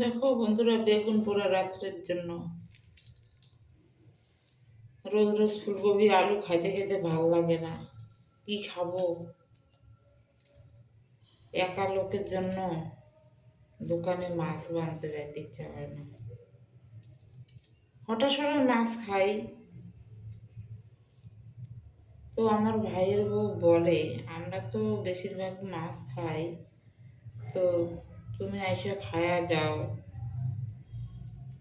দেখো বন্ধুরা, বেগুন পোড়া রাত্রের জন্য। রোজ রোজ ফুলকপি আলু খাইতে খেতে ভালো লাগে না। কি খাবো? একা লোকের জন্য দোকানে মাছ আনতে যাইতে ইচ্ছা হয় না। হঠাৎ সরার মাছ খাই। তো আমার ভাইয়ের বউ বলে, আমরা তো বেশিরভাগ মাছ খাই, তো তুমি আইসা খায়া যাও।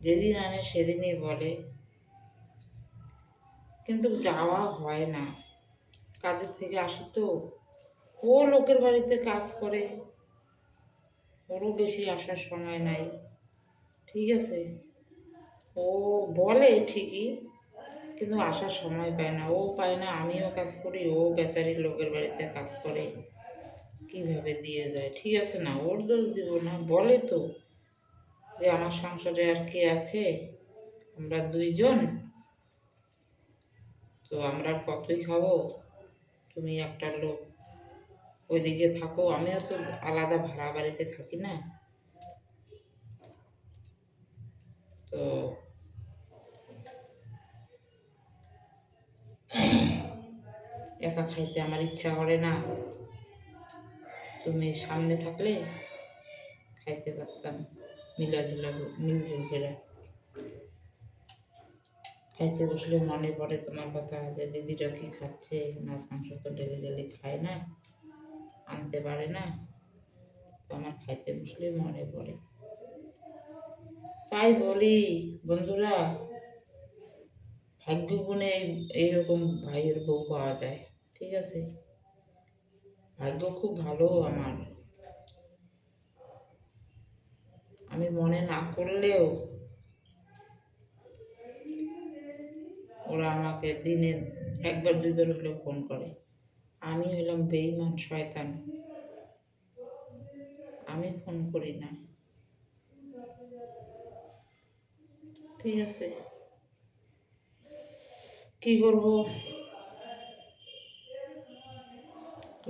যেদিন আনে সেদিনই বলে, কিন্তু যাওয়া হয় না। কাজের থেকে আসি তো, ও লোকের বাড়িতে কাজ করে, ওরও বেশি আসার সময় নাই। ঠিক আছে, ও বলে ঠিকই, কিন্তু আসার সময় পায় না। ও পায় না, আমিও কাজ করি, ও বেচারি লোকের বাড়িতে কাজ করে, কিভাবে দিয়ে যায়? ঠিক আছে না, ওর দোষ দিব না। বলে তো যে আমার সংসারে আর কে আছে, আমরা দুইজন, তো আমরা আর কতই খাবো, তুমি একটা লোক ওইদিকে থাকো, আমিও তো আলাদা ভাড়া বাড়িতে থাকি না। তো একা খাইতে আমার ইচ্ছা করে না। তুমি সামনে থাকলে খাইতে পারতাম, মিলজুল করে। খাইতে বসলে মনে পড়ে তোমার কথা, যে দিদিরা কি খাচ্ছে, মাছ মাংস তো ডেলি ডেলি খায় না, আনতে পারে না। তো আমার খাইতে বসলে মনে পড়ে। তাই বলি বন্ধুরা, ভাগ্য গুণে এইরকম ভাইয়ের বউ পাওয়া যায়। ঠিক আছে, ভাগ্য খুব ভালো আমার। আমি মনে না করলেও ওরা আমাকে দিনে একবার দুইবার হলেও ফোন করে। আমি হলাম বেঈমান শয়তান, আমি ফোন করি না। ঠিক আছে, কি করব?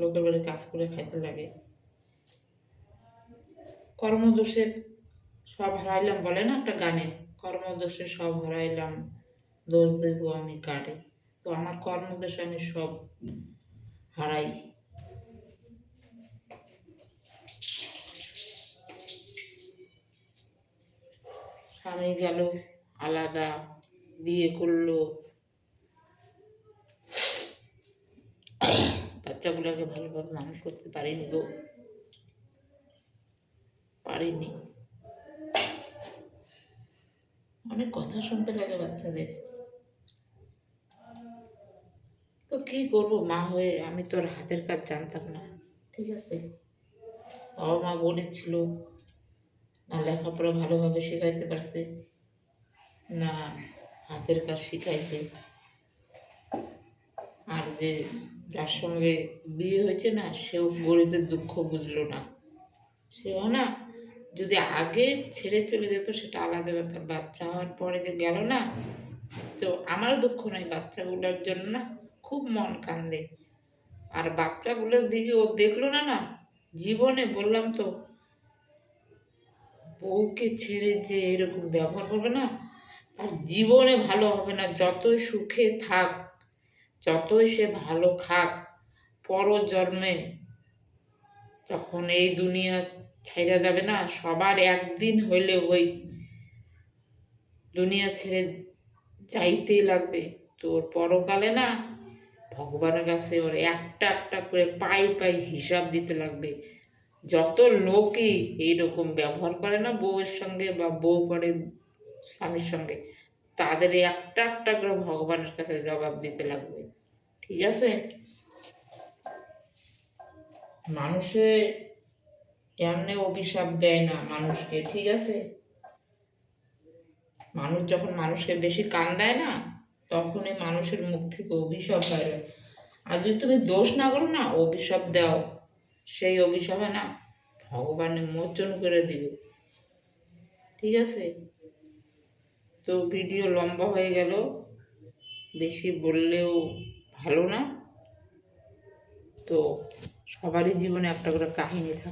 লোকের বাড়ি কাজ করে খাইতে লাগে। কর্মদোষে সব হারাইলাম বলে না একটা গানে, কর্মদোষে সব হারাইলাম, দোষ দেব আমি কাটে। তো আমার কর্মদোষে আমি সব হারাই। স্বামী গেল আলাদা, বিয়ে করলো, বাচ্চাগুলোকে ভালোভাবে মানুষ করতে পারিনি গো, পারিনি। অনেক কথা শুনতে লাগে বাচ্চাদের। তো কি করব, মা হয়ে আমি তোর হাতের কাজ জানতাম না। ঠিক আছে, বাবা মা গরিব ছিল, না লেখাপড়া ভালোভাবে শেখাইতে পারছে, না হাতের কাজ শিখাইছে। আর যে যার সঙ্গে বিয়ে হয়েছে না, সেও গরিবের দুঃখ বুঝলো না। সেও না, যদি আগে ছেড়ে চলে যেত সেটা আলাদা ব্যাপার, বাচ্চা হওয়ার পরে যে গেল না, তো আমারও দুঃখ নাই, বাচ্চাগুলোর জন্য না খুব মন কান্দে। আর বাচ্চাগুলোর দিকে ও দেখলো না, না জীবনে, বললাম তো, বউকে ছেড়ে যে এরকম ব্যবহার করবে না, তার জীবনে ভালো হবে না। যতই সুখে থাক, যতই সে ভালো খাক, পর জন্মে যখন এই দুনিয়া ছেড়ে যাবে না, সবার একদিন হইলে ওই দুনিয়া ছেড়ে যাইতেই লাগবে। তোর পরকালে না, ভগবানের কাছে ওর একটা একটা করে পাই পাই হিসাব দিতে লাগবে। যত লোকই এইরকম ব্যবহার করে না বউয়ের সঙ্গে, বা বউ করে স্বামীর সঙ্গে, তাদের একটা একটা করে ভগবানের কাছে জবাব দিতে লাগবে। ঠিক আছে, মানুষে এমনি অভিশাপ দেয় না মানুষকে। ঠিক আছে, মানুষ যখন মানুষকে বেশি কান দেয় না, তখনই মানুষের মুখ থেকে অভিশাপ হয়। আর যদি তুমি দোষ না করো না, অভিশাপ দাও, সেই অভিশাপে না ভগবানের মোচন করে দিবে। ঠিক আছে, তো ভিডিও লম্বা হয়ে গেল, বেশি বললেও ভালো না। তো সবারই জীবনে একটা করে কাহিনী থাকে।